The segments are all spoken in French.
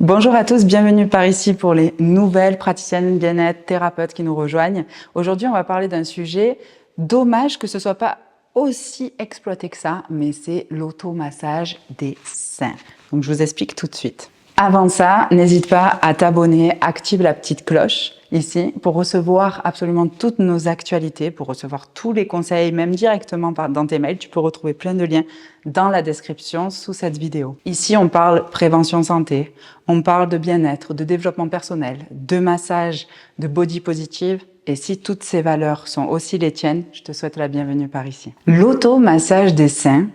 Bonjour à tous, bienvenue par ici pour les nouvelles praticiennes bien-être, thérapeutes qui nous rejoignent. Aujourd'hui, on va parler d'un sujet, dommage que ce soit pas aussi exploité que ça, mais c'est l'automassage des seins. Donc je vous explique tout de suite. Avant ça, n'hésite pas à t'abonner, active la petite cloche ici pour recevoir absolument toutes nos actualités, pour recevoir tous les conseils, même directement dans tes mails. Tu peux retrouver plein de liens dans la description sous cette vidéo. Ici, on parle prévention santé, on parle de bien-être, de développement personnel, de massage, de body positive. Et si toutes ces valeurs sont aussi les tiennes, je te souhaite la bienvenue par ici. L'automassage des seins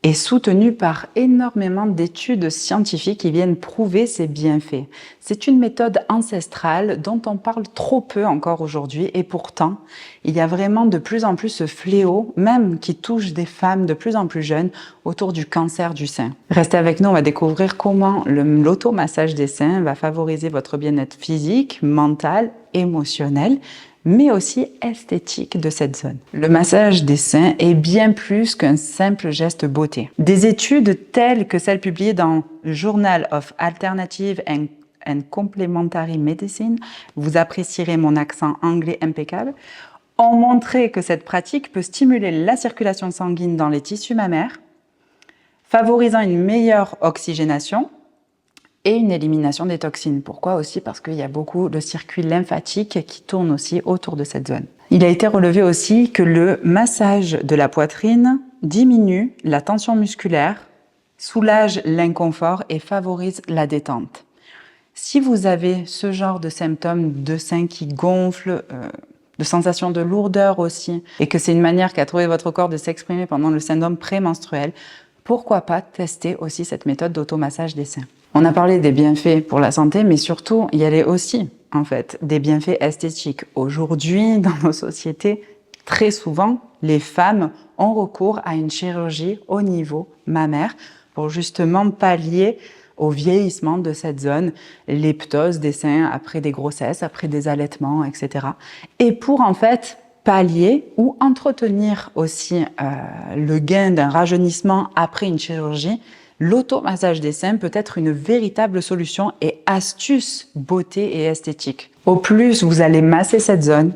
est soutenu par énormément d'études scientifiques qui viennent prouver ses bienfaits. C'est une méthode ancestrale dont on parle trop peu encore aujourd'hui et pourtant, il y a vraiment de plus en plus ce fléau, même qui touche des femmes de plus en plus jeunes, autour du cancer du sein. Restez avec nous, on va découvrir comment l'automassage des seins va favoriser votre bien-être physique, mental, émotionnel, mais aussi esthétique de cette zone. Le massage des seins est bien plus qu'un simple geste beauté. Des études telles que celles publiées dans Journal of Alternative and Complementary Medicine, vous apprécierez mon accent anglais impeccable, ont montré que cette pratique peut stimuler la circulation sanguine dans les tissus mammaires, favorisant une meilleure oxygénation et une élimination des toxines. Pourquoi aussi? Parce qu'il y a beaucoup de circuits lymphatiques qui tournent aussi autour de cette zone. Il a été relevé aussi que le massage de la poitrine diminue la tension musculaire, soulage l'inconfort et favorise la détente. Si vous avez ce genre de symptômes de seins qui gonflent, de sensations de lourdeur aussi, et que c'est une manière qu'a trouvé votre corps de s'exprimer pendant le syndrome prémenstruel, pourquoi pas tester aussi cette méthode d'automassage des seins? On a parlé des bienfaits pour la santé, mais surtout, il y a aussi, en fait, des bienfaits esthétiques. Aujourd'hui, dans nos sociétés, très souvent, les femmes ont recours à une chirurgie au niveau mammaire pour justement pallier au vieillissement de cette zone, les ptoses des seins après des grossesses, après des allaitements, etc. Et pour, en fait, pallier ou entretenir aussi le gain d'un rajeunissement après une chirurgie, l'automassage des seins peut être une véritable solution et astuce beauté et esthétique. Au plus vous allez masser cette zone,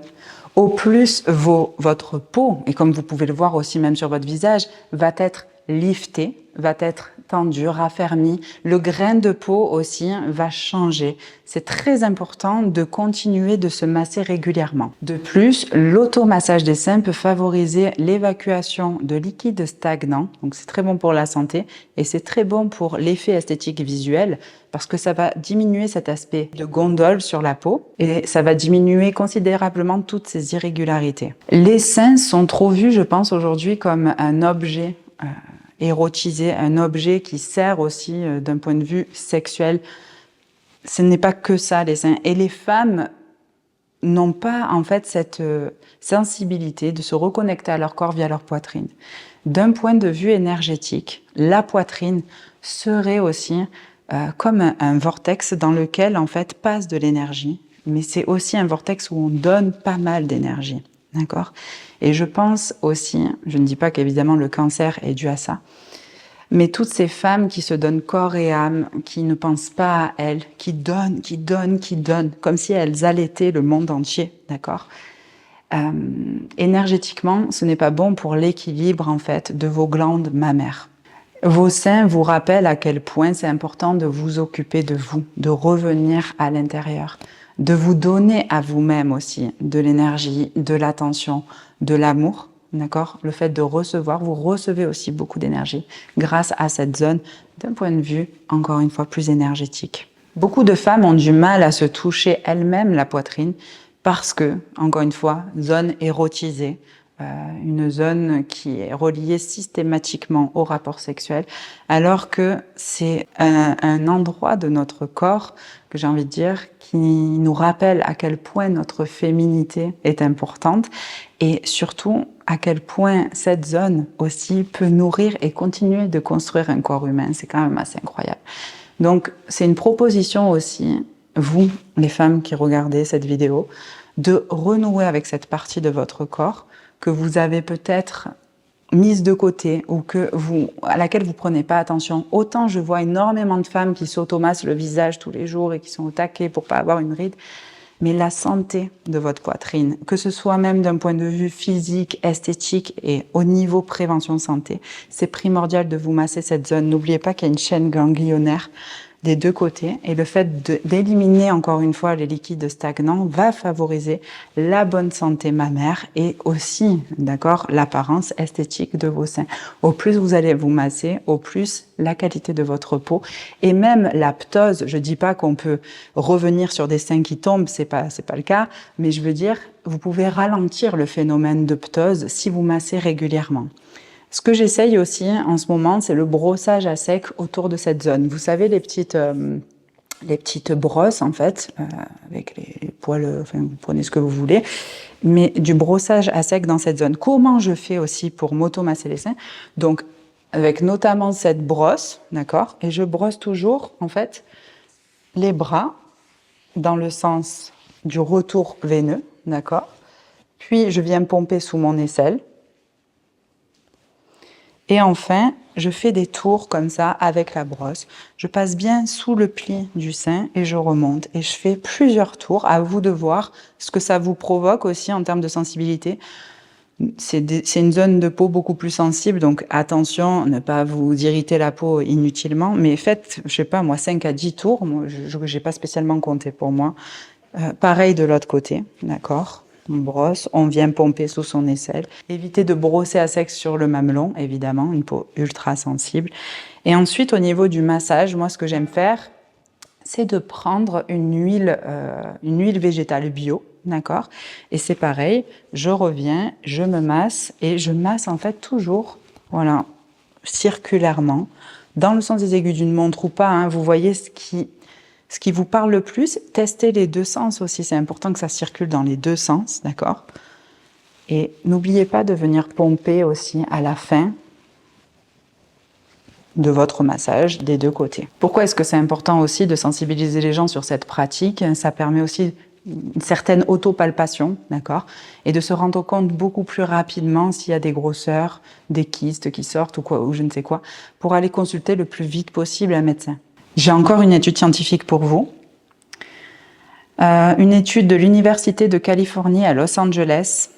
au plus votre peau, et comme vous pouvez le voir aussi même sur votre visage, va être liftée, va être tendue, raffermie. Le grain de peau aussi va changer. C'est très important de continuer de se masser régulièrement. De plus, l'automassage des seins peut favoriser l'évacuation de liquides stagnants. Donc c'est très bon pour la santé et c'est très bon pour l'effet esthétique visuel parce que ça va diminuer cet aspect de gondole sur la peau et ça va diminuer considérablement toutes ces irrégularités. Les seins sont trop vus, je pense, aujourd'hui comme un objet érotisé, un objet qui sert aussi d'un point de vue sexuel. Ce n'est pas que ça, les seins. Et les femmes n'ont pas en fait cette sensibilité de se reconnecter à leur corps via leur poitrine. D'un point de vue énergétique, la poitrine serait aussi comme un vortex dans lequel en fait passe de l'énergie, mais c'est aussi un vortex où on donne pas mal d'énergie. D'accord? Et je pense aussi, je ne dis pas qu'évidemment le cancer est dû à ça, mais toutes ces femmes qui se donnent corps et âme, qui ne pensent pas à elles, qui donnent, comme si elles allaitaient le monde entier, d'accord? Énergétiquement, ce n'est pas bon pour l'équilibre en fait de vos glandes mammaires. Vos seins vous rappellent à quel point c'est important de vous occuper de vous, de revenir à l'intérieur, de vous donner à vous-même aussi de l'énergie, de l'attention, de l'amour, d'accord? Le fait de recevoir, vous recevez aussi beaucoup d'énergie grâce à cette zone d'un point de vue, encore une fois, plus énergétique. Beaucoup de femmes ont du mal à se toucher elles-mêmes la poitrine parce que, encore une fois, zone érotisée, une zone qui est reliée systématiquement au rapport sexuel, alors que c'est un endroit de notre corps, que j'ai envie de dire, qui nous rappelle à quel point notre féminité est importante et surtout à quel point cette zone aussi peut nourrir et continuer de construire un corps humain. C'est quand même assez incroyable. Donc c'est une proposition aussi, vous, les femmes qui regardez cette vidéo, de renouer avec cette partie de votre corps que vous avez peut-être mise de côté ou à laquelle vous prenez pas attention. Autant je vois énormément de femmes qui s'automassent le visage tous les jours et qui sont au taquet pour pas avoir une ride. Mais la santé de votre poitrine, que ce soit même d'un point de vue physique, esthétique et au niveau prévention santé, c'est primordial de vous masser cette zone. N'oubliez pas qu'il y a une chaîne ganglionnaire des deux côtés et le fait d'éliminer encore une fois les liquides stagnants va favoriser la bonne santé mammaire et aussi, d'accord, l'apparence esthétique de vos seins. Au plus vous allez vous masser, au plus la qualité de votre peau et même la ptose. Je dis pas qu'on peut revenir sur des seins qui tombent, c'est pas le cas, mais je veux dire, vous pouvez ralentir le phénomène de ptose si vous massez régulièrement. Ce que j'essaye aussi en ce moment, c'est le brossage à sec autour de cette zone. Vous savez, les petites brosses, en fait, avec les poils, enfin, vous prenez ce que vous voulez, mais du brossage à sec dans cette zone. Comment je fais aussi pour m'automasser les seins? Donc, avec notamment cette brosse, d'accord? Et je brosse toujours, en fait, les bras dans le sens du retour veineux, d'accord? Puis, je viens pomper sous mon aisselle. Et enfin, je fais des tours comme ça avec la brosse. Je passe bien sous le pli du sein et je remonte. Et je fais plusieurs tours. À vous de voir ce que ça vous provoque aussi en termes de sensibilité. C'est une zone de peau beaucoup plus sensible, donc attention, ne pas vous irriter la peau inutilement. Mais faites, je sais pas moi, 5 à 10 tours. Moi, je n'ai pas spécialement compté pour moi. Pareil de l'autre côté, d'accord? On brosse, on vient pomper sous son aisselle. Évitez de brosser à sec sur le mamelon, évidemment, une peau ultra sensible. Et ensuite, au niveau du massage, moi, ce que j'aime faire, c'est de prendre une huile végétale bio, d'accord? Et c'est pareil, je reviens, je me masse et je masse en fait toujours, voilà, circulairement, dans le sens des aiguilles d'une montre ou pas, hein, vous voyez ce qui vous parle le plus. Testez les deux sens aussi, c'est important que ça circule dans les deux sens, d'accord? Et n'oubliez pas de venir pomper aussi à la fin de votre massage des deux côtés. Pourquoi est-ce que c'est important aussi de sensibiliser les gens sur cette pratique? Ça permet aussi une certaine autopalpation, d'accord? Et de se rendre compte beaucoup plus rapidement s'il y a des grosseurs, des kystes qui sortent ou quoi, ou je ne sais quoi, pour aller consulter le plus vite possible un médecin. J'ai encore une étude scientifique pour vous. Une étude de l'Université de Californie à Los Angeles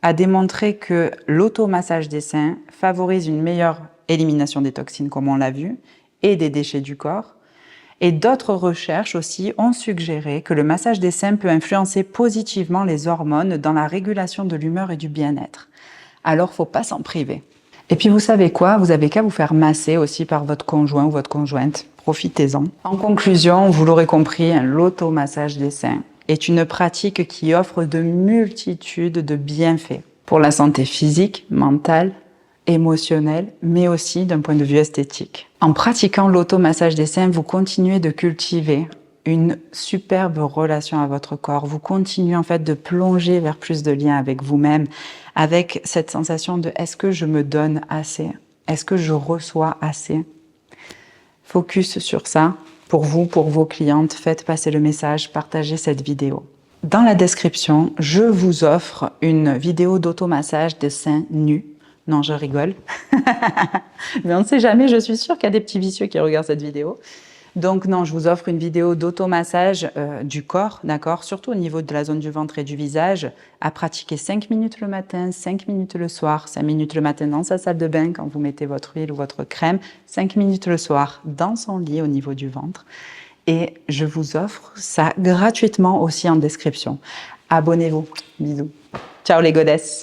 a démontré que l'automassage des seins favorise une meilleure élimination des toxines, comme on l'a vu, et des déchets du corps. Et d'autres recherches aussi ont suggéré que le massage des seins peut influencer positivement les hormones dans la régulation de l'humeur et du bien-être. Alors, faut pas s'en priver. Et puis, vous savez quoi? Vous avez qu'à vous faire masser aussi par votre conjoint ou votre conjointe. Profitez-en. En conclusion, vous l'aurez compris, l'automassage des seins est une pratique qui offre de multitudes de bienfaits pour la santé physique, mentale, émotionnelle, mais aussi d'un point de vue esthétique. En pratiquant l'automassage des seins, vous continuez de cultiver une superbe relation à votre corps. Vous continuez en fait de plonger vers plus de liens avec vous-même, avec cette sensation de est-ce que je me donne assez? Est-ce que je reçois assez? Focus sur ça. Pour vous, pour vos clientes, faites passer le message, partagez cette vidéo. Dans la description, je vous offre une vidéo d'automassage de seins nus. Non, je rigole. Mais on ne sait jamais, je suis sûre qu'il y a des petits vicieux qui regardent cette vidéo. Donc non, je vous offre une vidéo d'automassage du corps, d'accord? Surtout au niveau de la zone du ventre et du visage, à pratiquer 5 minutes le matin, 5 minutes le soir, 5 minutes le matin dans sa salle de bain quand vous mettez votre huile ou votre crème, 5 minutes le soir dans son lit au niveau du ventre. Et je vous offre ça gratuitement aussi en description. Abonnez-vous. Bisous. Ciao les godesses.